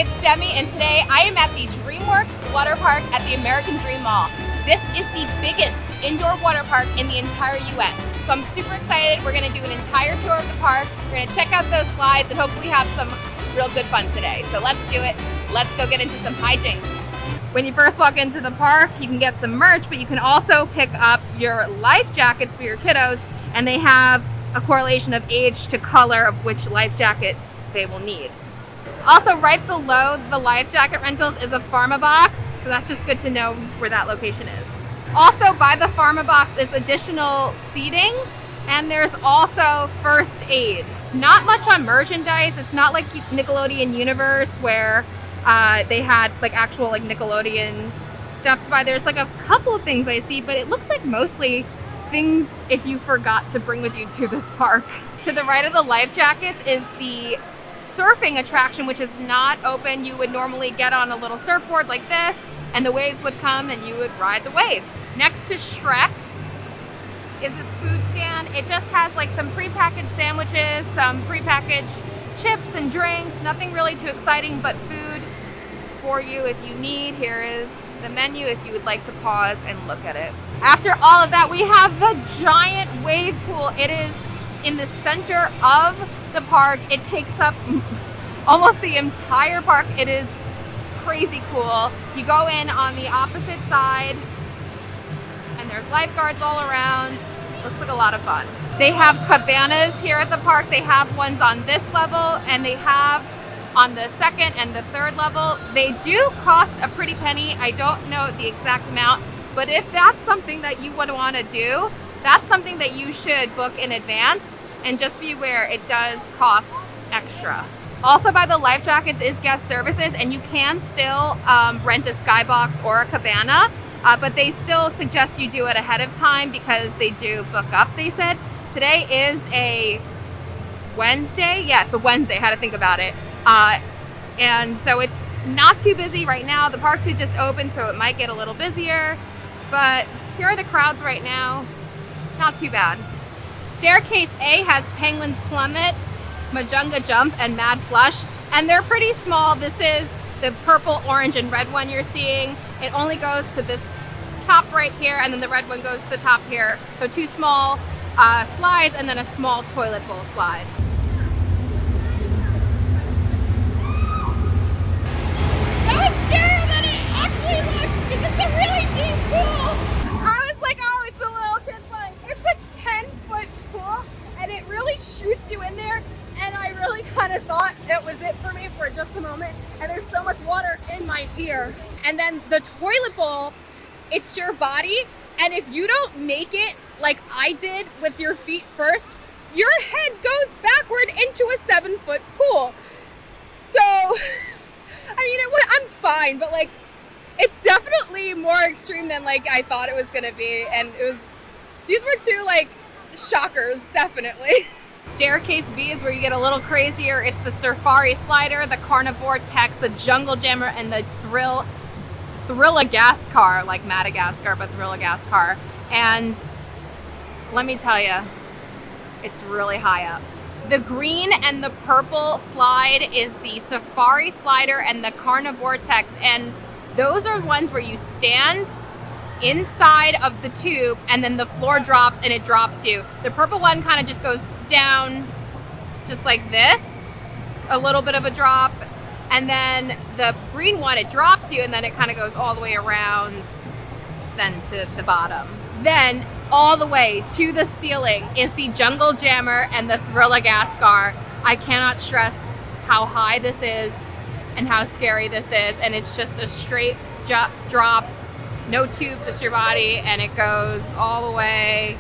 it's Demi, and today I am at the DreamWorks Water Park at the American Dream Mall. This is the biggest indoor water park in the entire US. So I'm super excited. We're gonna do an entire tour of the park. We're gonna check out those slides and hopefully have some real good fun today. So let's do it. Let's go get into some hijinks. When you first walk into the park, you can get some merch, but you can also pick up your life jackets for your kiddos, and they have a correlation of age to color of which life jacket they will need. Also, right below the life jacket rentals is a pharma box, so that's just good to know where that location is. Also, by the pharma box is additional seating, and there's also first aid. Not much on merchandise. It's not like Nickelodeon Universe where they had like actual like Nickelodeon stuff to buy. There's like a couple of things I see, but it looks like mostly things if you forgot to bring with you to this park. To the right of the life jackets is the surfing attraction, which is not open. You would normally get on a little surfboard like this, and the waves would come and you would ride the waves. Next to Shrek is this food stand. It just has like some prepackaged sandwiches, some prepackaged chips and drinks, nothing really too exciting, but food for you if you need. Here is the menu if you would like to pause and look at it. After all of that, we have the giant wave pool. It is in the center of the park. It takes up almost the entire park. It is crazy cool. You go in on the opposite side and there's lifeguards all around. Looks like a lot of fun. They have cabanas here at the park. They have ones on this level and they have on the second and the third level. They do cost a pretty penny. I don't know the exact amount, but if that's something that you would want to do, that's something that you should book in advance, and just be aware it does cost extra. Also by the life jackets is guest services, and you can still rent a skybox or a cabana, but they still suggest you do it ahead of time because they do book up, they said. Today is a Wednesday. Yeah, it's a Wednesday, I had to think about it. And so it's not too busy right now. The park did just open, so it might get a little busier, but here are the crowds right now. Not too bad. Staircase A has Penguins Plummet, Majunga Jump, and Mad Flush, and they're pretty small. This is the purple, orange, and red one you're seeing. It only goes to this top right here, and then the red one goes to the top here. So two small slides and then a small toilet bowl slide. That was scarier than it actually looks because it's a really deep pool. I was like, oh, it's a little kid playing. It's a 10-foot pool, and it really shoots you in there, and I really kind of thought it was it for me for just a moment, and there's so much water in my ear. And then the toilet bowl, it's your body, and if you don't make it like I did with your feet first, your head goes backward into a 7-foot pool. So, I mean, I'm fine, but like, it's definitely more extreme than like I thought it was gonna be, and these were two like shockers, definitely. Staircase B is where you get a little crazier. It's the Safari Slider, the Carnivore Tex, the Jungle Jammer, and the Thrillagascar, like Madagascar, but Thrillagascar. And let me tell you, it's really high up. The green and the purple slide is the Safari Slider and the Carnivore Tex, and those are ones where you stand inside of the tube and then the floor drops and it drops you. The purple one kind of just goes down just like this, a little bit of a drop, and then the green one, it drops you and then it kind of goes all the way around then to the bottom. Then all the way to the ceiling is the Jungle Jammer and the Thrillagascar. I cannot stress how high this is and how scary this is, and it's just a straight drop, no tubes, just your body, and it goes all the way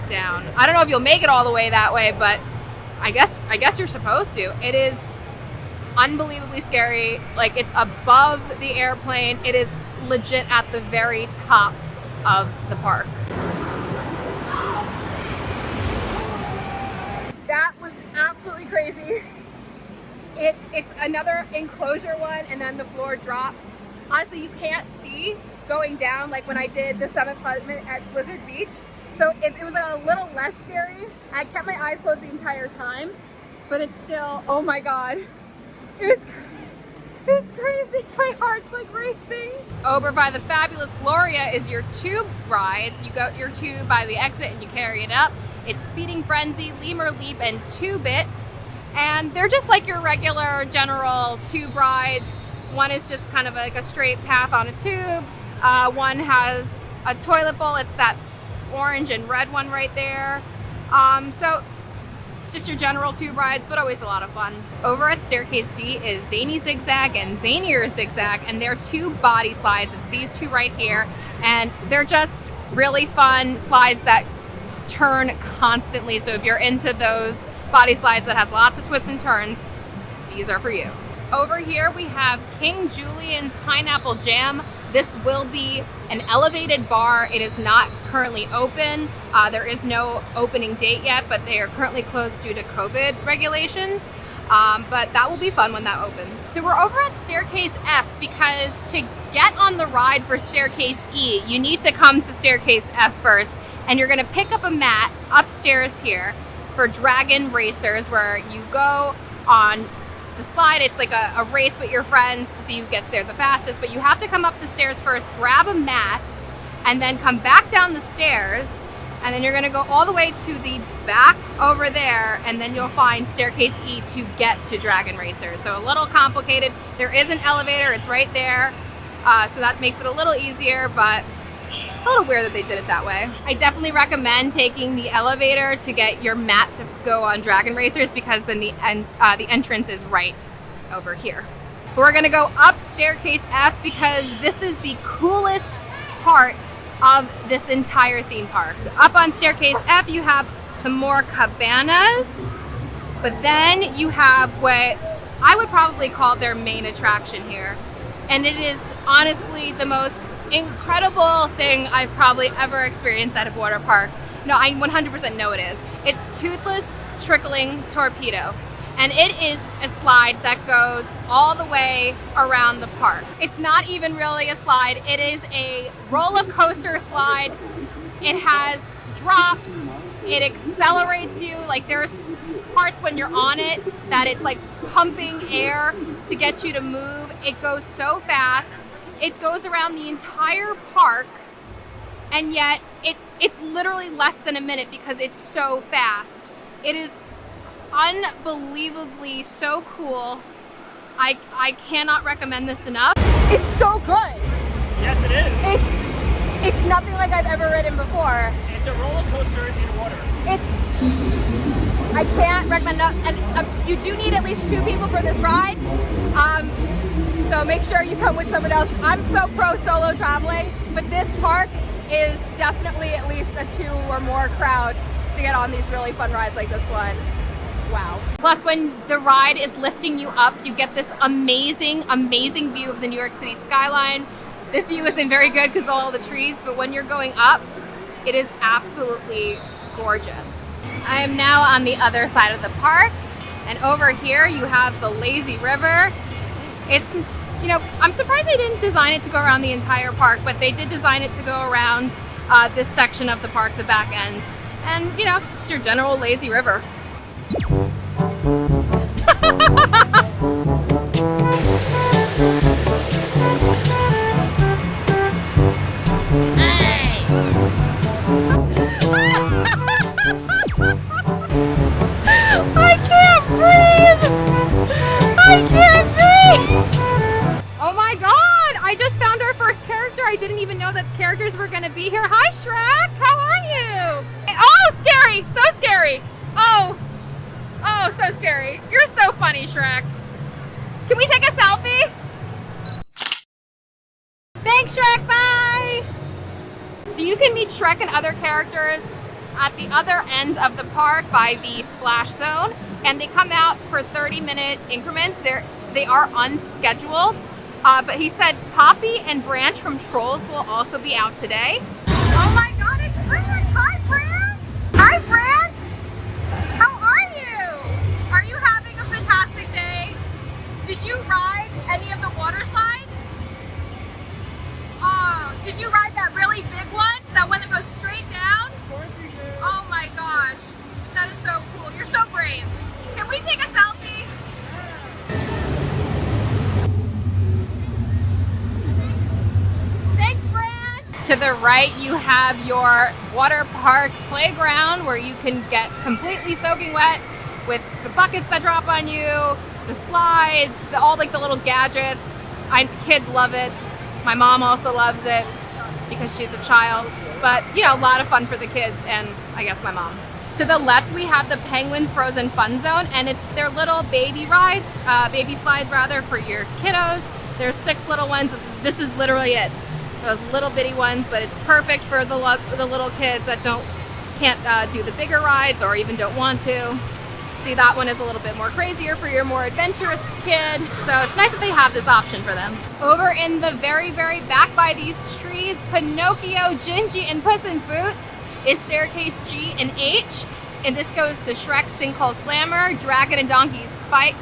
down. I don't know if you'll make it all the way that way, but I guess you're supposed to. It is unbelievably scary. Like, it's above the airplane. It is legit at the very top of the park. That was absolutely crazy. It's another enclosure one, and then the floor drops. Honestly, you can't see going down like when I did the 7th Climate at Blizzard Beach. So it was a little less scary. I kept my eyes closed the entire time, but it's still, oh my God. It was is crazy. My heart's like racing. Over by the Fabulous Gloria is your tube rides. You got your tube by the exit and you carry it up. It's Speeding Frenzy, Lemur Leap, and Tube It. And they're just like your regular general tube rides. One is just kind of like a straight path on a tube. One has a toilet bowl. It's that orange and red one right there. So just your general tube rides, but always a lot of fun. Over at Staircase D is Zany Zigzag and Zanier Zigzag, and they're two body slides. It's these two right here, and they're just really fun slides that turn constantly. So if you're into those body slides that has lots of twists and turns, these are for you. Over here we have King Julian's Pineapple Jam. This will be an elevated bar. It is not currently open. There is no opening date yet, but they are currently closed due to COVID regulations. But that will be fun when that opens. So we're over at Staircase F because to get on the ride for Staircase E, you need to come to Staircase F first, and you're gonna pick up a mat upstairs here for Dragon Racers, where you go on the slide. It's like a race with your friends to see who gets there the fastest, but you have to come up the stairs first, grab a mat, and then come back down the stairs, and then you're gonna go all the way to the back over there, and then you'll find Staircase E to get to Dragon Racers. So a little complicated. There is an elevator, it's right there, so that makes it a little easier, but it's a little weird that they did it that way. I definitely recommend taking the elevator to get your mat to go on Dragon Racers, because then the entrance is right over here. We're gonna go up Staircase F because this is the coolest part of this entire theme park. So up on Staircase F you have some more cabanas, but then you have what I would probably call their main attraction here. And it is honestly the most incredible thing I've probably ever experienced at a water park. No, I 100% know it is. It's Toothless Trickling Torpedo. And it is a slide that goes all the way around the park. It's not even really a slide. It is a roller coaster slide. It has drops. It accelerates you. Like there's parts when you're on it that it's like pumping air to get you to move. It goes so fast. It goes around the entire park, and yet it's literally less than a minute because it's so fast. It is unbelievably so cool. I cannot recommend this enough. It's so good. Yes, it is. It's nothing like I've ever ridden before. It's a roller coaster in water. I can't recommend enough. And you do need at least 2 people for this ride. So make sure you come with someone else. I'm so pro solo traveling, but this park is definitely at least a 2 or more crowd to get on these really fun rides like this one. Wow. Plus, when the ride is lifting you up, you get this amazing, amazing view of the New York City skyline. This view isn't very good because of all the trees, but when you're going up, it is absolutely gorgeous. I am now on the other side of the park, and over here you have the lazy river. It's, you know, I'm surprised they didn't design it to go around the entire park, but they did design it to go around this section of the park, the back end. And, you know, just your general lazy river. I can't breathe! I can't breathe! Oh my god! I just found our first character. I didn't even know that characters were gonna be here. Hi Shrek! How are you? Oh, scary! So scary! Oh, so scary. You're so funny, Shrek. Can we take a selfie? Thanks, Shrek, bye! So you can meet Shrek and other characters at the other end of the park by the splash zone, and they come out for 30-minute increments. They are unscheduled, but he said Poppy and Branch from Trolls will also be out today. Oh my god, it's Branch! Hi, Branch! Hi, Branch! How are you? Are you having a fantastic day? Did you ride any of the water slides? Oh, did you ride that really big one? That one that goes straight down? Of course we do. Oh my gosh, that is so cool. You're so brave. Can we take a selfie? To the right, you have your water park playground where you can get completely soaking wet with the buckets that drop on you, the slides, all like the little gadgets. Kids love it. My mom also loves it because she's a child. But, you know, a lot of fun for the kids and I guess my mom. To the left, we have the Penguins Frozen Fun Zone, and it's their little baby rides, baby slides rather, for your kiddos. There's 6 little ones. This is literally it. Those little bitty ones, but it's perfect for the little kids that can't do the bigger rides or even don't want to. See, that one is a little bit more crazier for your more adventurous kid. So it's nice that they have this option for them. Over in the very, very back by these trees, Pinocchio, Gingy, and Puss in Boots is Staircase G and H. And this goes to Shrek, Sinkhole Slammer, Dragon and Donkey's Flight,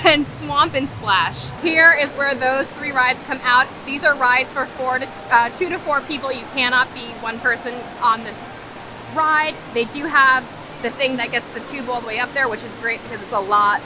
and Swamp and Splash. Here is where those 3 rides come out. These are rides for 2 to 4 people. You cannot be one person on this ride. They do have the thing that gets the tube all the way up there, which is great because it's a lot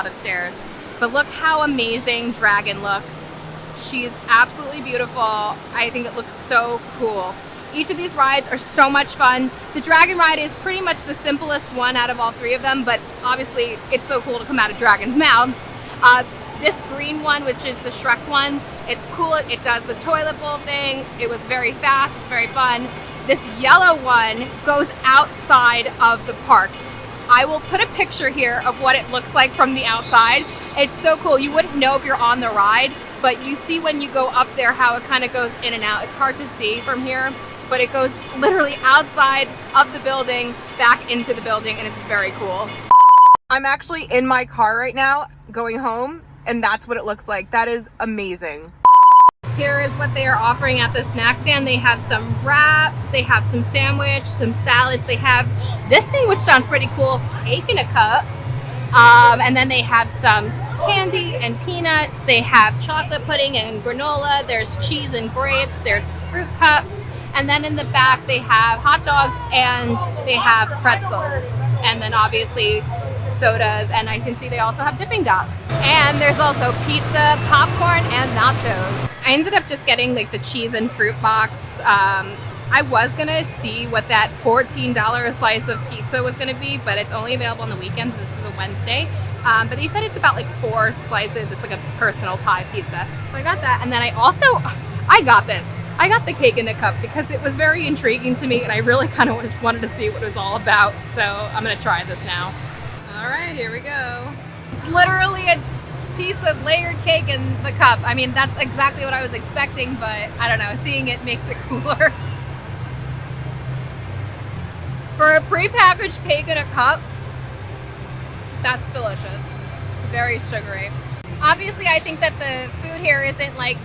of stairs. But look how amazing Dragon looks. She's absolutely beautiful. I think it looks so cool. Each of these rides are so much fun. The Dragon ride is pretty much the simplest one out of all 3 of them, but obviously it's so cool to come out of Dragon's mouth. This green one, which is the Shrek one, it's cool. It does the toilet bowl thing. It was very fast. It's very fun. This yellow one goes outside of the park. I will put a picture here of what it looks like from the outside. It's so cool. You wouldn't know if you're on the ride, but you see when you go up there how it kind of goes in and out. It's hard to see from here, but it goes literally outside of the building, back into the building, and it's very cool. I'm actually in my car right now, going home, and that's what it looks like. That is amazing. Here is what they are offering at the snack stand. They have some wraps, they have some sandwich, some salads. They have this thing, which sounds pretty cool, cake in a cup. And then they have some candy and peanuts. They have chocolate pudding and granola. There's cheese and grapes. There's fruit cups. And then in the back, they have hot dogs and they have pretzels. And then obviously sodas. And I can see they also have dipping dots. And there's also pizza, popcorn, and nachos. I ended up just getting like the cheese and fruit box. I was gonna see what that $14 a slice of pizza was gonna be, but it's only available on the weekends. This is a Wednesday. But they said it's about like 4 slices. It's like a personal pie pizza. So I got that. And then I got this. I got the cake in a cup because it was very intriguing to me and I really kind of just wanted to see what it was all about. So I'm gonna try this now. All right, here we go. It's literally a piece of layered cake in the cup. I mean, that's exactly what I was expecting, but I don't know, seeing it makes it cooler. For a prepackaged cake in a cup, that's delicious. Very sugary. Obviously, I think that the food here isn't like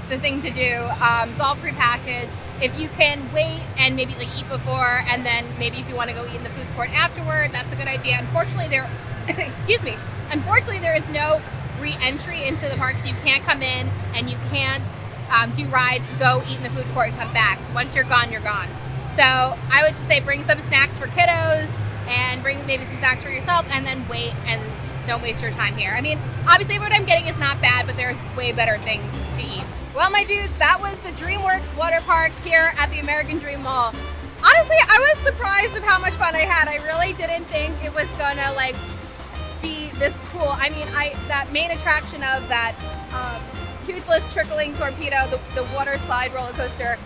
the thing to do. It's all prepackaged. If you can wait and maybe like eat before, and then maybe if you want to go eat in the food court afterward, that's a good idea. Unfortunately, Unfortunately, there is no re-entry into the park, so you can't come in and you can't do rides, go eat in the food court and come back. Once you're gone, you're gone. So I would just say bring some snacks for kiddos and bring maybe some snacks for yourself, and then wait and don't waste your time here. I mean, obviously what I'm getting is not bad, but there's way better things to eat. Well, my dudes, that was the DreamWorks Water Park here at the American Dream Mall. Honestly, I was surprised of how much fun I had. I really didn't think it was gonna like be this cool. I mean, that main attraction of that toothless trickling torpedo, the water slide roller coaster,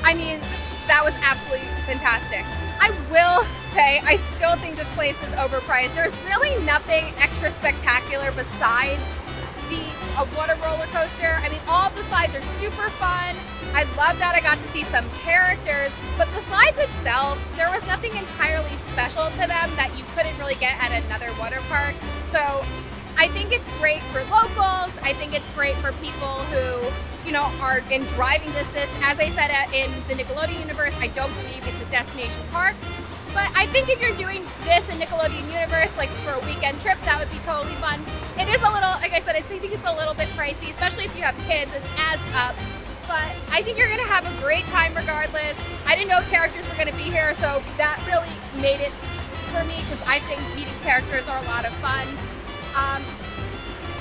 I mean, that was absolutely fantastic. I will say, I still think this place is overpriced. There's really nothing extra spectacular besides the water roller coaster. I mean, all of the slides are super fun. I love that I got to see some characters, but the slides itself, there was nothing entirely special to them that you couldn't really get at another water park. So I think it's great for locals. I think it's great for people who, you know, are in driving distance. As I said, in the Nickelodeon universe, I don't believe it's a destination park. But I think if you're doing this in Nickelodeon universe, like for a weekend trip, that would be totally fun. It is a little, like I said, I think it's a little bit pricey, especially if you have kids. It adds up. But I think you're gonna have a great time regardless. I didn't know characters were gonna be here, so that really made it for me, because I think meeting characters are a lot of fun.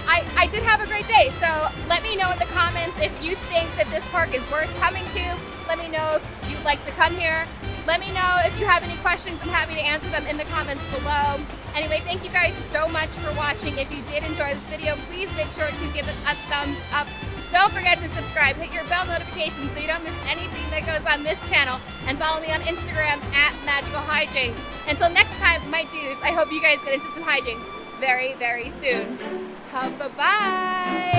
I did have a great day. So let me know in the comments if you think that this park is worth coming to. Let me know if you'd like to come here. Let me know if you have any questions. I'm happy to answer them in the comments below. Anyway, thank you guys so much for watching. If you did enjoy this video, please make sure to give it a thumbs up. Don't forget to subscribe, hit your bell notification so you don't miss anything that goes on this channel, and follow me on Instagram at Magical Hijinx. Until next time, my dudes, I hope you guys get into some hijinks very, very soon. Bye-bye.